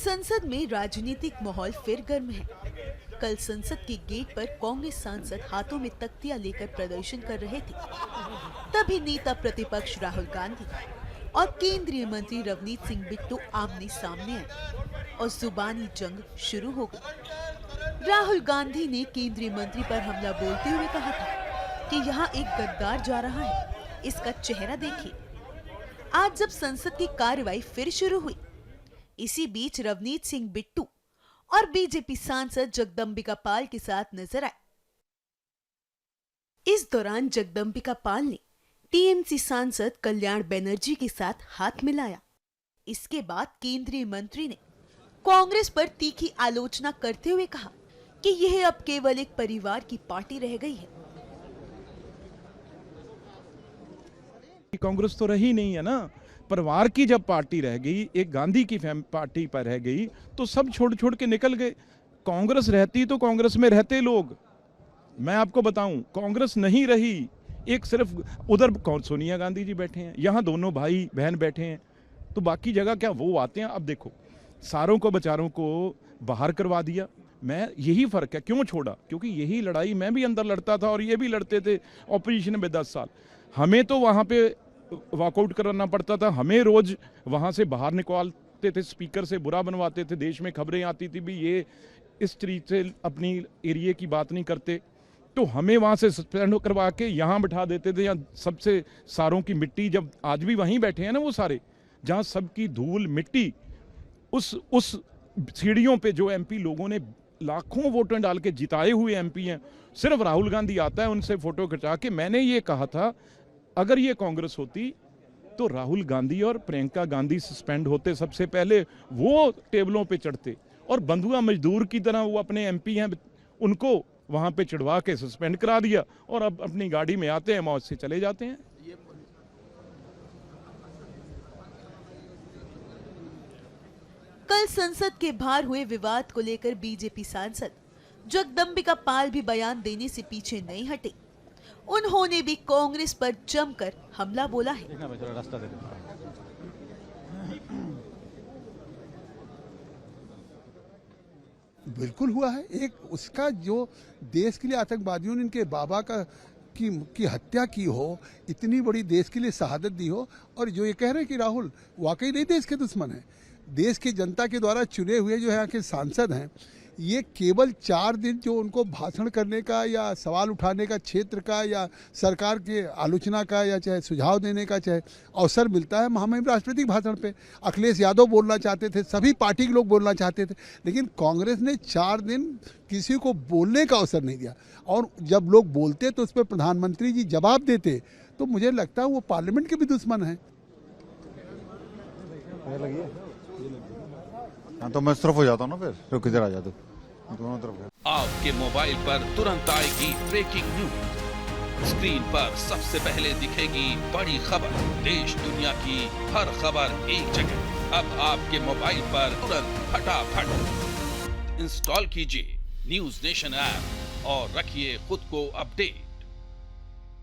संसद में राजनीतिक माहौल फिर गर्म है। कल संसद के गेट पर कांग्रेस सांसद हाथों में तख्तियां लेकर प्रदर्शन कर रहे थे। तभी नेता प्रतिपक्ष राहुल गांधी और केंद्रीय मंत्री रवनीत सिंह बिट्टू आमने सामने आए और जुबानी जंग शुरू हो गई। राहुल गांधी ने केंद्रीय मंत्री पर हमला बोलते हुए कहा था कि यहाँ एक गद्दार जा रहा है, इसका चेहरा देखिए। आज जब संसद की कार्रवाई फिर शुरू हुई, इसी बीच रवनीत सिंह बिट्टू और बीजेपी सांसद जगदंबिका पाल के साथ नजर आए। इस दौरान जगदंबिका पाल ने टीएमसी सांसद कल्याण बनर्जी के साथ हाथ मिलाया। इसके बाद केंद्रीय मंत्री ने कांग्रेस पर तीखी आलोचना करते हुए कहा कि यह अब केवल एक परिवार की पार्टी रह गई है। कांग्रेस तो रही नहीं है ना, परिवार की जब पार्टी रह गई, एक गांधी की पार्टी पर रह गई, तो सब छोड़ छोड़ के निकल गए। कांग्रेस रहती तो कांग्रेस में रहते लोग। मैं आपको बताऊं, कांग्रेस नहीं रही। एक सिर्फ उधर कौन सोनिया गांधी जी बैठे हैं, यहाँ दोनों भाई बहन बैठे हैं, तो बाकी जगह क्या वो आते हैं? अब देखो, सारों को बेचारों को बाहर करवा दिया। मैं यही फर्क है, क्यों छोड़ा? क्योंकि यही लड़ाई मैं भी अंदर लड़ता था और ये भी लड़ते थे ऑपोजिशन में 10 साल। हमें तो वहाँ पे वॉकआउट करना पड़ता था, हमें रोज वहाँ से बाहर निकालते थे, स्पीकर से बुरा बनवाते थे, देश में खबरें आती थी भी ये इस तरीके से अपनी एरिया की बात नहीं करते, तो हमें वहाँ से सस्पेंड करवा के यहाँ बिठा देते थे। या सबसे सारों की मिट्टी, जब आज भी वहीं बैठे हैं ना वो सारे, जहाँ सबकी धूल मिट्टी, उस सीढ़ियों पे जो एमपी लोगों ने लाखों वोटें डाल के जिताए हुए एमपी हैं, सिर्फ राहुल गांधी आता है उनसे फोटो खिंचा के। मैंने ये कहा था, अगर ये कांग्रेस होती तो राहुल गांधी और प्रियंका गांधी सस्पेंड होते सबसे पहले, वो टेबलों पे चढ़ते, और बंधुआ मजदूर की तरह वो अपने एमपी हैं उनको वहां पे चढ़वा के सस्पेंड करा दिया, और अब अपनी गाड़ी में आते हैं, मौज से चले जाते हैं। कल संसद के बाहर हुए विवाद को लेकर बीजेपी सांसद जगदंबिका पाल भी बयान देने से पीछे नहीं हटे। उन्होंने भी कांग्रेस पर जमकर हमला बोला है। बिल्कुल हुआ है। एक उसका जो देश के लिए आतंकवादियों ने इनके बाबा की हत्या की हो, इतनी बड़ी देश के लिए शहादत दी हो, और जो ये कह रहे हैं कि राहुल वाकई नहीं देश के दुश्मन है, देश की जनता के द्वारा चुने हुए जो यहाँ के सांसद हैं, ये केवल 4 दिन जो उनको भाषण करने का या सवाल उठाने का, क्षेत्र का या सरकार के आलोचना का या चाहे सुझाव देने का चाहे अवसर मिलता है महामहिम राष्ट्रपति भाषण पे। अखिलेश यादव बोलना चाहते थे, सभी पार्टी के लोग बोलना चाहते थे, लेकिन कांग्रेस ने 4 दिन किसी को बोलने का अवसर नहीं दिया। और जब लोग बोलते तो उस पर प्रधानमंत्री जी जवाब देते, तो मुझे लगता है वो पार्लियामेंट के भी दुश्मन हैं। हाँ, तो मैं इस तरफ हो जाता हूँ ना, फिर किधर आ जाते दोनों तरफ। आपके मोबाइल पर तुरंत आएगी ब्रेकिंग न्यूज। स्क्रीन पर सबसे पहले दिखेगी बड़ी खबर, देश दुनिया की हर खबर एक जगह। अब आपके मोबाइल पर तुरंत फटाफट इंस्टॉल कीजिए न्यूज नेशन ऐप और रखिए खुद को अपडेट।